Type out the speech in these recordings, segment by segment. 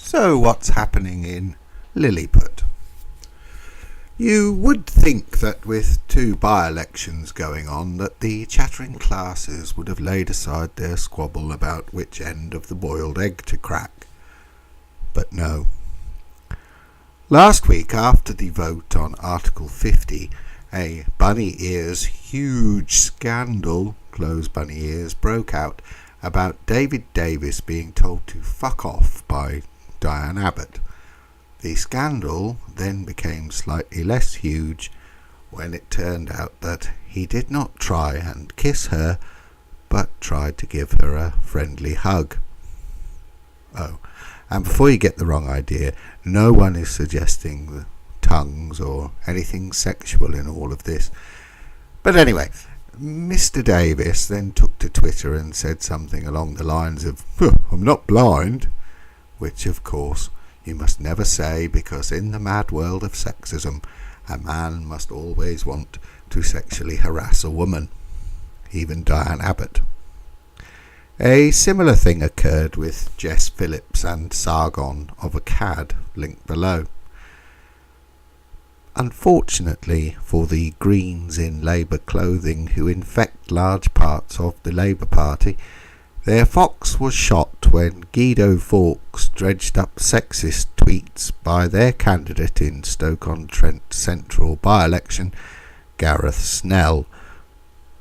So what's happening in Lilliput? You would think that with two by-elections going on that the chattering classes would have laid aside their squabble about which end of the boiled egg to crack. But no. Last week, after the vote on Article 50, a bunny ears huge scandal, close bunny ears, broke out about David Davis being told to fuck off by Diane Abbott. The scandal then became slightly less huge when it turned out that he did not try and kiss her, but tried to give her a friendly hug. Oh, and before you get the wrong idea, no one is suggesting the tongues or anything sexual in all of this. But anyway, Mr. Davis then took to Twitter and said something along the lines of, "I'm not blind," which of course you must never say, because in the mad world of sexism, a man must always want to sexually harass a woman, even Diane Abbott. A similar thing occurred with Jess Phillips and Sargon of Akkad, linked below. Unfortunately for the Greens in Labour clothing who infect large parts of the Labour Party, their fox was shot when Guido Fawkes dredged up sexist tweets by their candidate in Stoke-on-Trent Central by-election, Gareth Snell.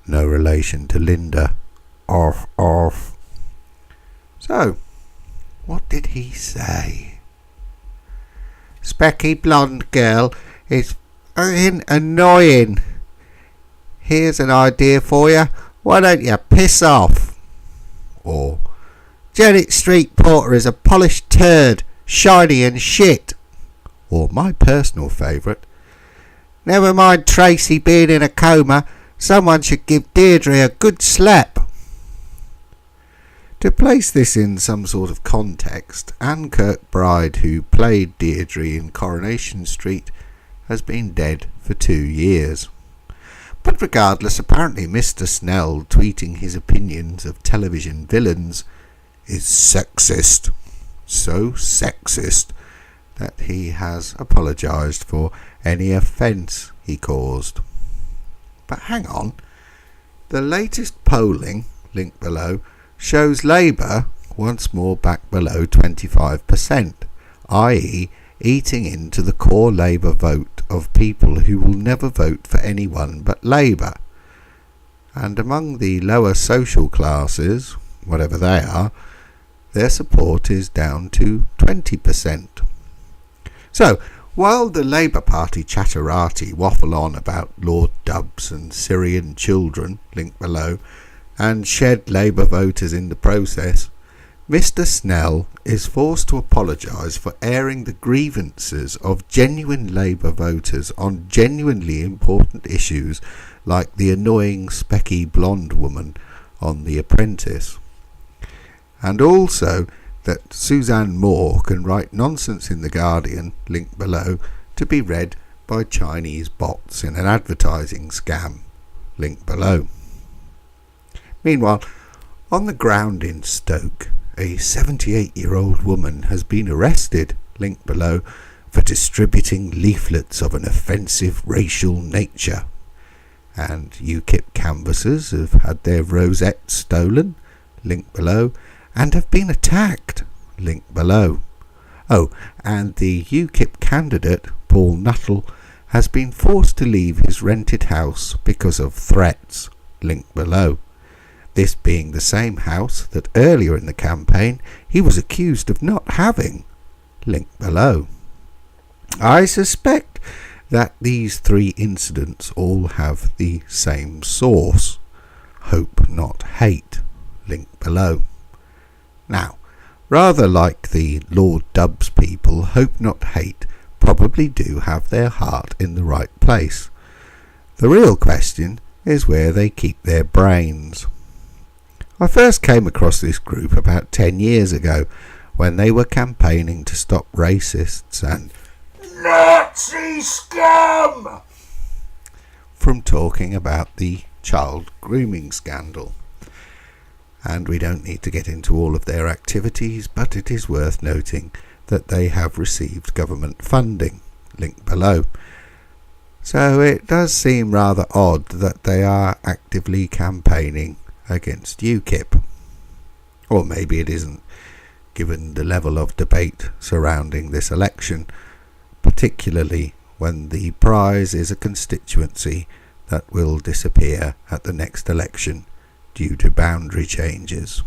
No relation to Linda. Arf. So, what did he say? "Specky blonde girl is annoying. Here's an idea for you. Why don't you piss off?" Or, "Janet Street Porter is a polished turd, shiny and shit." Or my personal favourite, "Never mind Tracy being in a coma, someone should give Deirdre a good slap." To place this in some sort of context, Anne Kirkbride, who played Deirdre in Coronation Street, has been dead for 2 years. But regardless, apparently Mr. Snell tweeting his opinions of television villains is sexist. So sexist that he has apologised for any offence he caused. But hang on, the latest polling, linked below, shows Labour once more back below 25%, i.e. eating into the core Labour vote of people who will never vote for anyone but Labour. And among the lower social classes, whatever they are, their support is down to 20%. So, while the Labour Party chatterati waffle on about Lord Dubs and Syrian children, linked below, and shed Labour voters in the process, Mr. Snell is forced to apologise for airing the grievances of genuine Labour voters on genuinely important issues like the annoying specky blonde woman on The Apprentice. And also that Suzanne Moore can write nonsense in The Guardian, linked below, to be read by Chinese bots in an advertising scam, linked below. Meanwhile, on the ground in Stoke, a 78-year-old woman has been arrested, linked below, for distributing leaflets of an offensive racial nature. And UKIP canvassers have had their rosettes stolen, linked below, and have been attacked, linked below. Oh, and the UKIP candidate, Paul Nuttall, has been forced to leave his rented house because of threats, linked below. This being the same house that earlier in the campaign he was accused of not having, linked below. I suspect that these 3 incidents all have the same source, hope not hate, linked below. Now, rather like the Lord Dubs people, hope not hate probably do have their heart in the right place. The real question is where they keep their brains. I first came across this group about 10 years ago when they were campaigning to stop racists and Nazi scum from talking about the child grooming scandal. And we don't need to get into all of their activities, but it is worth noting that they have received government funding. Link below. So it does seem rather odd that they are actively campaigning against UKIP. Or maybe it isn't, given the level of debate surrounding this election, particularly when the prize is a constituency that will disappear at the next election due to boundary changes.